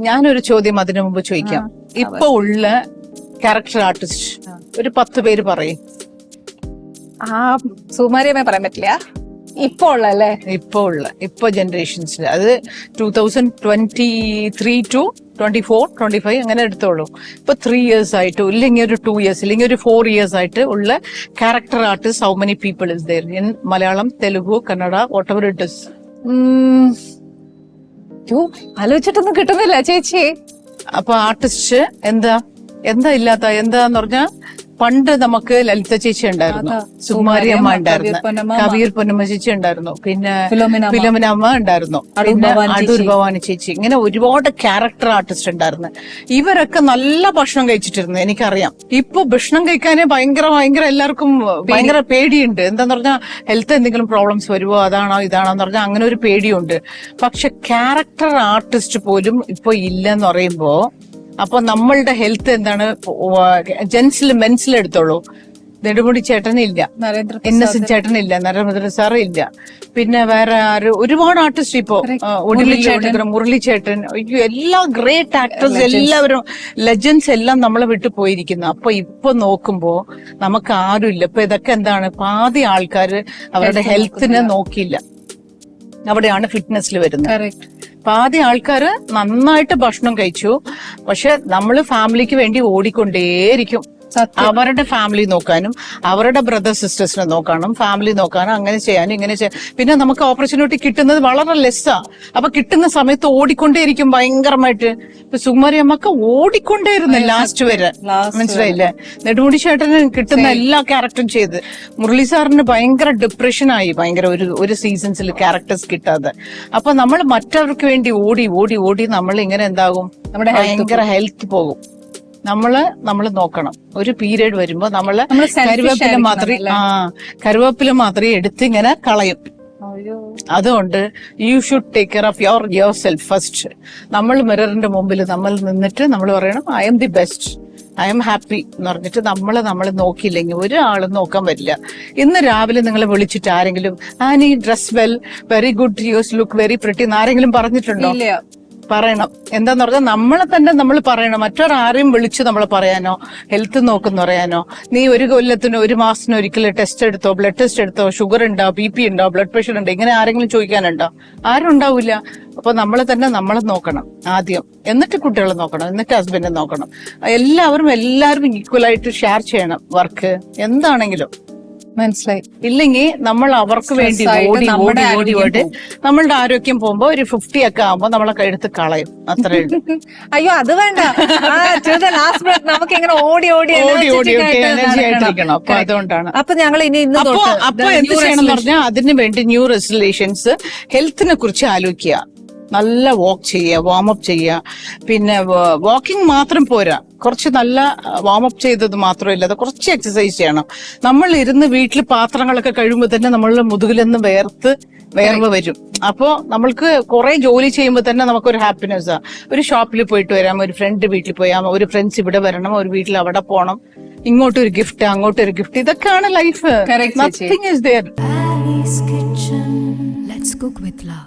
ഞാനൊരു ചോദ്യം അതിനു മുമ്പ് ചോദിക്കാം. ഇപ്പൊ ഉള്ള ക്യാരക്ടർ ആർട്ടിസ്റ്റ് ഒരു 10 പേര് പറയും. സുമാരിയമ്മ പറയാൻ പറ്റില്ല. ഇപ്പൊ ജനറേഷൻസിൽ അത് 2023 to 24, 25 അങ്ങനെ എടുത്തോളൂ. ഇപ്പൊ 3 years ആയിട്ട് ഇല്ലെങ്കിൽ ഒരു 2 years ഇല്ലെങ്കിൽ ഒരു 4 years ആയിട്ട് ഉള്ള character artist how many people is there in Malayalam, Telugu, Kannada, whatever it is? ആലോചിച്ചിട്ടൊന്നും കിട്ടുന്നില്ല ചേച്ചി. അപ്പൊ ആർട്ടിസ്റ്റ് എന്താ ഇല്ലാത്ത എന്താന്ന് പറഞ്ഞാ, പണ്ട് നമുക്ക് ലളിത ചേച്ചി ഉണ്ടായിരുന്നു, സുകുമാരി അമ്മ ഉണ്ടായിരുന്നു, കവിയൂർ പൊന്നമ്മ ചേച്ചി ഉണ്ടായിരുന്നു, പിന്നെ ഫിലോമിന അമ്മ ഉണ്ടായിരുന്നു, പിന്നെ അടൂർ ഭവാനി ചേച്ചി, ഇങ്ങനെ ഒരുപാട് ക്യാരക്ടർ ആർട്ടിസ്റ്റ് ഉണ്ടായിരുന്നു. ഇവരൊക്കെ നല്ല ഭക്ഷണം കഴിച്ചിട്ടിരുന്നു, എനിക്കറിയാം. ഇപ്പൊ ഭക്ഷണം കഴിക്കാനേ ഭയങ്കര എല്ലാവർക്കും ഭയങ്കര പേടിയുണ്ട്. എന്താന്ന് പറഞ്ഞാൽ ഹെൽത്ത് എന്തെങ്കിലും പ്രോബ്ലംസ് വരുമോ, അതാണോ ഇതാണോന്ന് പറഞ്ഞാൽ അങ്ങനെ ഒരു പേടിയുണ്ട്. പക്ഷെ ക്യാരക്ടർ ആർട്ടിസ്റ്റ് പോലും ഇപ്പൊ ഇല്ലെന്ന് പറയുമ്പോ അപ്പൊ നമ്മളുടെ ഹെൽത്ത് എന്താണ്? മെൻസിൽ എടുത്തോളൂ. നെടുമുടി ചേട്ടനില്ല, ഇന്നസെന്റ് ചേട്ടനില്ല, നരേന്ദ്ര സാറ് ഇല്ല, പിന്നെ വേറെ ഒരുപാട് ആർട്ടിസ്റ്റ് ഇപ്പോ മുരളി ചേട്ടൻ, എല്ലാ ഗ്രേറ്റ് ആക്ടേഴ്സ് എല്ലാവരും ലെജൻസ് എല്ലാം നമ്മളെ വിട്ടു പോയിരിക്കുന്നു. അപ്പൊ ഇപ്പൊ നോക്കുമ്പോ നമുക്ക് ആരും ഇല്ല. ഇപ്പൊ ഇതൊക്കെ എന്താണ്? പാതി ആൾക്കാര് അവരുടെ ഹെൽത്തിനെ നോക്കിയില്ല, അവിടെയാണ് ഫിറ്റ്നസ്സിൽ വരുന്നത്. പാതി ആൾക്കാര് നന്നായിട്ട് ഭക്ഷണം കഴിച്ചു, പക്ഷെ നമ്മള് ഫാമിലിക്ക് വേണ്ടി ഓടിക്കൊണ്ടേയിരിക്കും. അവരുടെ ഫാമിലി നോക്കാനും അവരുടെ ബ്രദർ സിസ്റ്റേഴ്സിനെ നോക്കാനും ഫാമിലി നോക്കാനും അങ്ങനെ ചെയ്യാനും ഇങ്ങനെ ചെയ്യാൻ. പിന്നെ നമുക്ക് ഓപ്പർച്യൂണിറ്റി കിട്ടുന്നത് വളരെ ലെസ്സാ. അപ്പൊ കിട്ടുന്ന സമയത്ത് ഓടിക്കൊണ്ടേയിരിക്കും ഭയങ്കരമായിട്ട്. ഇപ്പൊ സുകുമാരി അമ്മക്ക് ഓടിക്കൊണ്ടേയിരുന്നു ലാസ്റ്റ് വരെ, മനസ്സിലായില്ലേ? നെടുമുടി ചേട്ടന് കിട്ടുന്ന എല്ലാ ക്യാരക്ടറും ചെയ്ത്. മുരളി സാറിന് ഭയങ്കര ഡിപ്രഷനായി, ഒരു സീസൺസിൽ ക്യാരക്ടേഴ്സ് കിട്ടാതെ. അപ്പൊ നമ്മൾ മറ്റവർക്ക് വേണ്ടി ഓടി നമ്മൾ ഇങ്ങനെ എന്താകും? നമ്മുടെ ഭയങ്കര ഹെൽത്ത് പോകും. നമ്മള് നോക്കണം. ഒരു പീരീഡ് വരുമ്പോ നമ്മള് കരുവേപ്പില മാത്രമേ എടുത്ത് ഇങ്ങനെ കളയും. അതുകൊണ്ട് you should take care of your self first. നമ്മൾ മിററിന്റെ മുമ്പിൽ നമ്മൾ നിന്നിട്ട് നമ്മൾ പറയണം, I M the best, I am happy എന്ന് പറഞ്ഞിട്ട് നമ്മൾ നോക്കിയില്ലെങ്കിൽ ഒരാളും നോക്കാൻ പറ്റില്ല. ഇന്ന് രാവിലെ നിങ്ങളെ വിളിച്ചിട്ട് ആരെങ്കിലും നീ dress well, very good, you look very pretty എന്ന് ആരെങ്കിലും പറഞ്ഞിട്ടുണ്ടോ? പറയണം. എന്താന്ന് പറഞ്ഞാൽ നമ്മളെ തന്നെ നമ്മൾ പറയണം. മറ്റൊരാരെയും വിളിച്ച് നമ്മൾ പറയാനോ ഹെൽത്ത് നോക്കുന്ന പറയാനോ, നീ ഒരു കൊല്ലത്തിന് 1 മാസത്തിന് ഒരിക്കലും ടെസ്റ്റ് എടുത്തോ, ബ്ലഡ് ടെസ്റ്റ് എടുത്തോ, ഷുഗർ ഉണ്ടോ, BP ഉണ്ടോ, ബ്ലഡ് പ്രഷർ ഉണ്ടോ, ഇങ്ങനെ ആരെങ്കിലും ചോദിക്കാനുണ്ടോ? ആരും ഉണ്ടാവില്ല. അപ്പൊ നമ്മളെ തന്നെ നമ്മളെ നോക്കണം ആദ്യം, എന്നിട്ട് കുട്ടികളെ നോക്കണം, എന്നിട്ട് ഹസ്ബൻഡിനെ നോക്കണം. എല്ലാവരും ഈക്വലായിട്ട് ഷെയർ ചെയ്യണം വർക്ക് എന്താണെങ്കിലും. മനസ്സിലായി. ഇല്ലെങ്കിൽ നമ്മൾ അവർക്ക് വേണ്ടി ഓടി നമ്മളുടെ ആരോഗ്യം പോകുമ്പോ ഒരു 50 ഒക്കെ ആകുമ്പോ നമ്മളെ കഴുത്ത് കളയും. അത്രേ ഉള്ളൂ. അയ്യോ അത് വേണ്ട, നമുക്ക് എങ്ങനെ ഓടി എനർജി ആയിട്ടിരിക്കണം. അപ്പൊ അതുകൊണ്ടാണ്. അപ്പൊ ഞങ്ങൾ അപ്പൊ എന്ത് ചെയ്യണം എന്ന് പറഞ്ഞാൽ അതിന് വേണ്ടി ന്യൂ റെസൊല്യൂഷൻസ്, ഹെൽത്തിനെ കുറിച്ച് ആലോചിക്കുക, നല്ല വാക്ക് ചെയ്യുക, വാമപ്പ് ചെയ്യുക. പിന്നെ വാക്കിംഗ് മാത്രം പോരാ, കുറച്ച് നല്ല വാമപ്പ് ചെയ്തത് മാത്രമല്ല, കുറച്ച് എക്സസൈസ് ചെയ്യണം. നമ്മൾ ഇരുന്ന് വീട്ടിൽ പാത്രങ്ങളൊക്കെ കഴിയുമ്പോൾ തന്നെ നമ്മളുടെ മുതുകിലെന്ന് വേർവ് വരും. അപ്പോ നമ്മൾക്ക് കുറെ ജോലി ചെയ്യുമ്പോൾ തന്നെ നമുക്കൊരു ഹാപ്പിനെസ്സാ. ഒരു ഷോപ്പിൽ പോയിട്ട് വരാം, ഒരു ഫ്രണ്ട് വീട്ടിൽ പോയാൽ, ഒരു ഫ്രണ്ട്സ് ഇവിടെ വരണം, ഒരു വീട്ടിൽ അവിടെ പോകണം, ഇങ്ങോട്ടൊരു ഗിഫ്റ്റ് അങ്ങോട്ടൊരു ഗിഫ്റ്റ്, ഇതൊക്കെയാണ് ലൈഫ്. Nothing is there.